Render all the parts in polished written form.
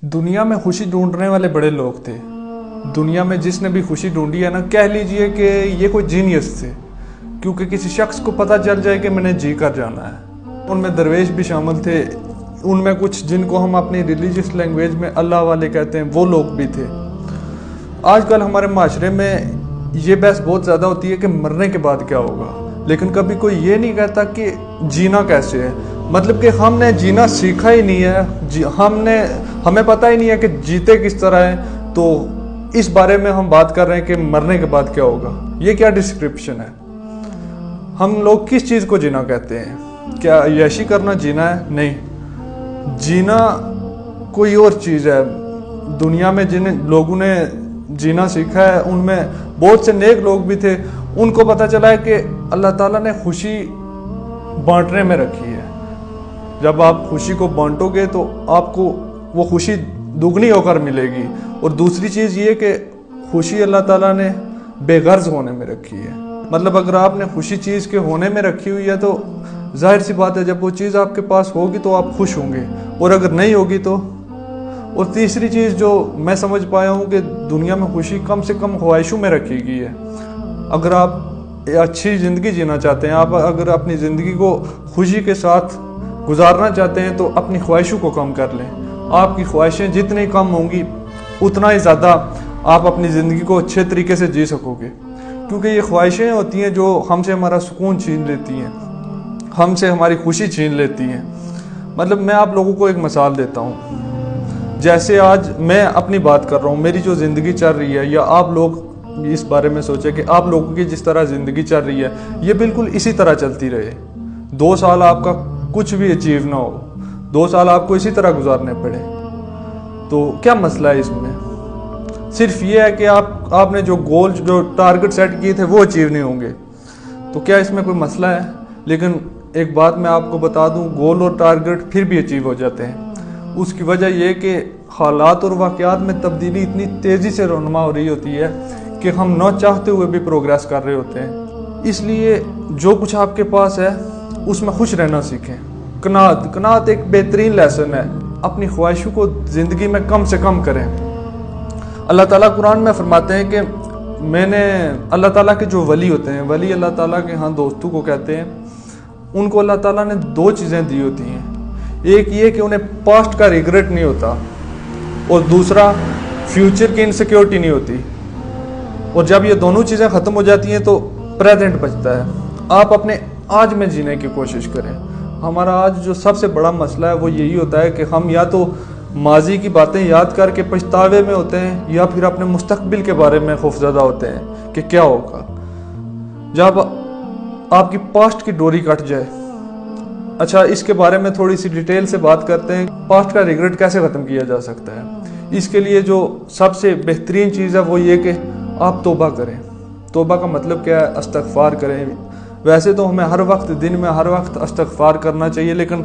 दुनिया में खुशी ढूंढने वाले बड़े लोग थे। दुनिया में जिसने भी खुशी ढूंढी है ना, कह लीजिए कि ये कोई जीनियस थे, क्योंकि किसी शख्स को पता चल जाए कि मैंने जी कर जाना है। उनमें दरवेश भी शामिल थे, उनमें कुछ जिनको हम अपनी रिलीजियस लैंग्वेज में अल्लाह वाले कहते हैं, वो लोग भी थे। आजकल हमारे माशरे में ये बहस बहुत ज़्यादा होती है कि मरने के बाद क्या होगा, लेकिन कभी कोई ये नहीं कहता कि जीना कैसे है। मतलब कि हमने जीना सीखा ही नहीं है, हमें पता ही नहीं है कि जीते किस तरह है। तो इस बारे में हम बात कर रहे हैं कि मरने के बाद क्या होगा। ये क्या डिस्क्रिप्शन है? हम लोग किस चीज़ को जीना कहते हैं? क्या यशी करना जीना है? नहीं, जीना कोई और चीज़ है। दुनिया में जिन लोगों ने जीना सीखा है उनमें बहुत से नेक लोग भी थे। उनको पता चला है कि अल्लाह ताला ने खुशी बांटने में रखी है। जब आप खुशी को बांटोगे तो आपको वो खुशी दुगनी होकर मिलेगी। और दूसरी चीज़ ये कि खुशी अल्लाह ताला ने बेगर्ज होने में रखी है। मतलब अगर आपने खुशी चीज़ के होने में रखी हुई है तो जाहिर सी बात है जब वो चीज़ आपके पास होगी तो आप खुश होंगे, और अगर नहीं होगी तो। और तीसरी चीज़ जो मैं समझ पाया हूँ कि दुनिया में खुशी कम से कम ख्वाहिशों में रखी गई है। अगर आप अच्छी ज़िंदगी जीना चाहते हैं, आप अगर अपनी ज़िंदगी को खुशी के साथ गुजारना चाहते हैं तो अपनी ख्वाहिशों को कम कर लें। आपकी ख्वाहिशें जितनी कम होंगी उतना ही ज़्यादा आप अपनी ज़िंदगी को अच्छे तरीके से जी सकोगे। क्योंकि ये ख्वाहिशें होती हैं जो हमसे हमारा सुकून छीन लेती हैं, हमसे हमारी खुशी छीन लेती हैं। मतलब मैं आप लोगों को एक मिसाल देता हूँ। जैसे आज मैं अपनी बात कर रहा हूँ, मेरी जो ज़िंदगी चल रही है, या आप लोग इस बारे में सोचें कि आप लोगों की जिस तरह ज़िंदगी चल रही है ये बिल्कुल इसी तरह चलती रहे। 2 साल आपका कुछ भी अचीव ना हो, 2 साल आपको इसी तरह गुजारने पड़े, तो क्या मसला है इसमें? सिर्फ ये है कि आपने जो गोल, जो टारगेट सेट किए थे वो अचीव नहीं होंगे, तो क्या इसमें कोई मसला है? लेकिन एक बात मैं आपको बता दूं, गोल और टारगेट फिर भी अचीव हो जाते हैं। उसकी वजह यह कि हालात और वाक़यात में तब्दीली इतनी तेज़ी से रौनमा हो रही होती है कि हम न चाहते हुए भी प्रोग्रेस कर रहे होते हैं। इसलिए जो कुछ आपके पास है उसमें खुश रहना सीखें। कनात एक बेहतरीन लेसन है। अपनी ख्वाहिशों को ज़िंदगी में कम से कम करें। अल्लाह ताला कुरान में फरमाते हैं कि अल्लाह ताला के जो वली होते हैं, वली अल्लाह ताला के यहाँ दोस्तों को कहते हैं, उनको अल्लाह ताला ने 2 चीज़ें दी होती हैं। एक ये कि उन्हें पास्ट का रिग्रेट नहीं होता, और दूसरा फ्यूचर की इनसिक्योरिटी नहीं होती। और जब ये दोनों चीज़ें ख़त्म हो जाती हैं तो प्रेजेंट बचता है। आप अपने आज में जीने की कोशिश करें। हमारा आज जो सबसे बड़ा मसला है वो यही होता है कि हम या तो माजी की बातें याद करके पछतावे में होते हैं, या फिर अपने मुस्तकबिल के बारे में खौफजदा होते हैं कि क्या होगा जब आपकी पास्ट की डोरी कट जाए। अच्छा, इसके बारे में थोड़ी सी डिटेल से बात करते हैं। पास्ट का रिग्रेट कैसे ख़त्म किया जा सकता है? इसके लिए जो सबसे बेहतरीन चीज़ है वो ये कि आप तौबा करें। तौबा का मतलब क्या है? इस्तग़फ़ार करें। वैसे तो हमें हर वक्त, दिन में हर वक्त इस्तग़फ़ार करना चाहिए, लेकिन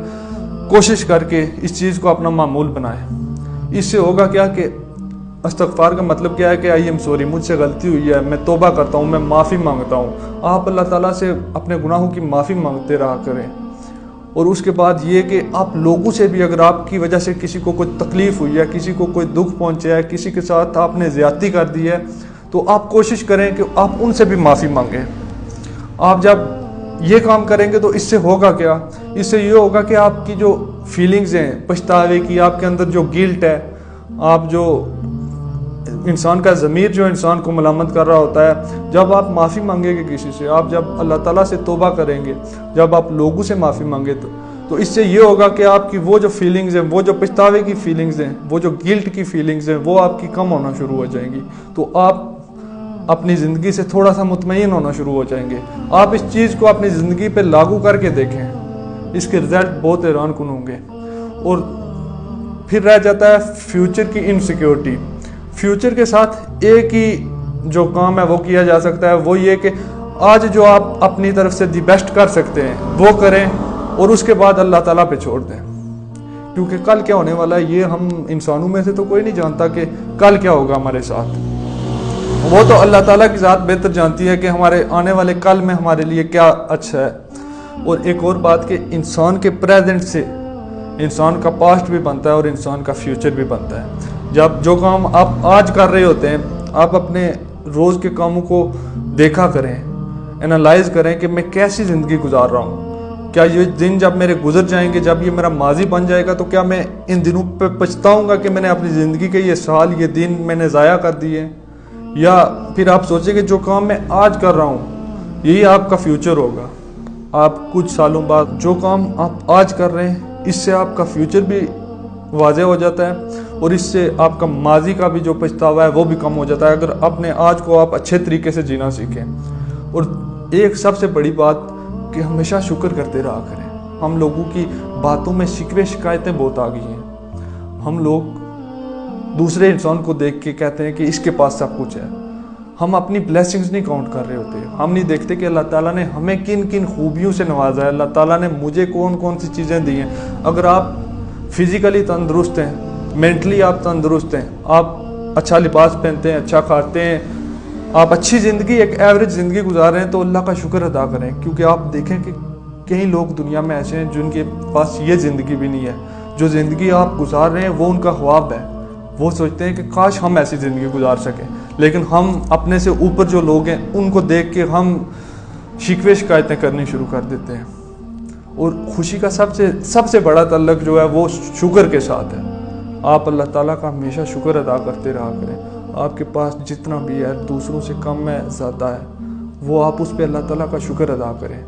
कोशिश करके इस चीज़ को अपना मामूल बनाएं। इससे होगा क्या कि इस्तग़फ़ार का मतलब क्या है कि आई एम सॉरी, मुझसे गलती हुई है, मैं तौबा करता हूँ, मैं माफ़ी मांगता हूँ। आप अल्लाह ताला से अपने गुनाहों की माफ़ी मांगते रहा करें। और उसके बाद ये कि आप लोगों से भी, अगर आपकी वजह से किसी को कोई तकलीफ़ हुई है, किसी को कोई दुख पहुँचा है, किसी के साथ आपने ज़्यादती कर दी है, तो आप कोशिश करें कि आप उनसे भी माफ़ी मांगें। आप जब ये काम करेंगे तो इससे होगा क्या? इससे ये होगा कि आपकी जो फीलिंग्स हैं पछतावे की, आपके अंदर जो गिल्ट है, आप जो इंसान का ज़मीर जो इंसान को मलामत कर रहा होता है, जब आप माफ़ी मांगेंगे किसी से, आप जब अल्लाह ताला से तौबा करेंगे, जब आप लोगों से माफ़ी मांगे तो इससे ये होगा कि आपकी वो जो फीलिंग्स हैं, वो जो पछतावे की फीलिंग्स हैं, वो जो गिल्ट की फीलिंग्स हैं, वो आपकी कम होना शुरू हो जाएंगी। तो आप अपनी ज़िंदगी से थोड़ा सा मुतमईन होना शुरू हो जाएंगे। आप इस चीज़ को अपनी ज़िंदगी पे लागू करके देखें, इसके रिजल्ट बहुत हैरान कुन होंगे। और फिर रह जाता है फ्यूचर की इनसिक्योरिटी। फ्यूचर के साथ एक ही जो काम है वो किया जा सकता है, वो ये कि आज जो आप अपनी तरफ से दी बेस्ट कर सकते हैं वो करें, और उसके बाद अल्लाह ताला पे छोड़ दें। क्योंकि कल क्या होने वाला है ये हम इंसानों में से तो कोई नहीं जानता कि कल क्या होगा हमारे साथ। वो तो अल्लाह ताला की ज़ात बेहतर जानती है कि हमारे आने वाले कल में हमारे लिए क्या अच्छा है। और एक और बात कि इंसान के प्रेजेंट से इंसान का पास्ट भी बनता है और इंसान का फ्यूचर भी बनता है। जब जो काम आप आज कर रहे होते हैं, आप अपने रोज़ के कामों को देखा करें, एनालाइज करें कि मैं कैसी ज़िंदगी गुजार रहा हूँ। क्या ये दिन जब मेरे गुजर जाएंगे, जब ये मेरा माजी बन जाएगा, तो क्या मैं इन दिनों पे पछताऊँगा कि मैंने अपनी ज़िंदगी के ये साल, ये दिन मैंने ज़ाया कर दिए? या फिर आप सोचें कि जो काम मैं आज कर रहा हूँ यही आपका फ्यूचर होगा। आप कुछ सालों बाद जो काम आप आज कर रहे हैं, इससे आपका फ्यूचर भी वाज़ेह हो जाता है और इससे आपका माजी का भी जो पछतावा है वो भी कम हो जाता है, अगर अपने आज को आप अच्छे तरीके से जीना सीखें। और एक सबसे बड़ी बात कि हमेशा शुक्र करते रहा करें। हम लोगों की बातों में शिकवे शिकायतें बहुत आ गई हैं। हम लोग दूसरे इंसान को देख के कहते हैं कि इसके पास सब कुछ है। हम अपनी ब्लेसिंग्स नहीं काउंट कर रहे होते। हम नहीं देखते कि अल्लाह ताला ने हमें किन किन खूबियों से नवाजा है, अल्लाह ताला ने मुझे कौन कौन सी चीज़ें दी हैं। अगर आप फिज़िकली तंदुरुस्त हैं, मेंटली आप तंदुरुस्त हैं, आप अच्छा लिबास पहनते हैं, अच्छा खाते हैं, आप अच्छी ज़िंदगी, एक एवरेज ज़िंदगी गुजार रहे हैं, तो अल्लाह का शुक्र अदा करें। क्योंकि आप देखें कि कई लोग दुनिया में ऐसे हैं जिनके पास ये ज़िंदगी भी नहीं है। जो ज़िंदगी आप गुजार रहे हैं वो उनका ख्वाब है। वो सोचते हैं कि काश हम ऐसी ज़िंदगी गुजार सकें, लेकिन हम अपने से ऊपर जो लोग हैं उनको देख के हम शिकवे शिकायतें करनी शुरू कर देते हैं। और खुशी का सबसे बड़ा तल्लक जो है वो शुक्र के साथ है। आप अल्लाह ताला का हमेशा शुक्र अदा करते रहा करें। आपके पास जितना भी है, दूसरों से कम है, ज़्यादा है, वो आप उस पर अल्लाह ताला का शुक्र अदा करें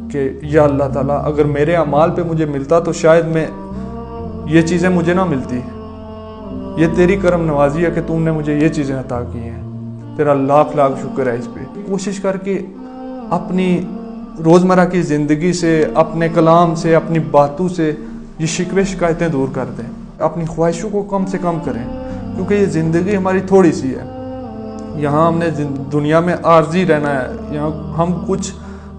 कि या अल्लाह ताला, अगर मेरे अमाल पे मुझे मिलता तो शायद मैं ये चीज़ें मुझे ना मिलती। ये तेरी करम नवाजी है कि तुमने मुझे ये चीज़ें अता की हैं। तेरा लाख लाख शुक्र है इस पर। कोशिश करके अपनी रोज़मर्रा की ज़िंदगी से, अपने कलाम से, अपनी बातों से ये शिकवे शिकायतें दूर कर दें। अपनी ख्वाहिशों को कम से कम करें, क्योंकि ये ज़िंदगी हमारी थोड़ी सी है। यहाँ हमने दुनिया में आर्जी रहना है। यहाँ हम कुछ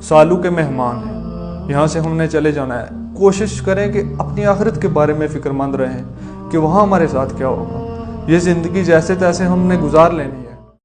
सालों के मेहमान हैं, यहाँ से हमने चले जाना है। कोशिश करें कि अपनी आखिरत के बारे में फ़िक्रमंद रहें कि वहाँ हमारे साथ क्या होगा। ये ज़िंदगी जैसे तैसे हमने गुजार लेनी है।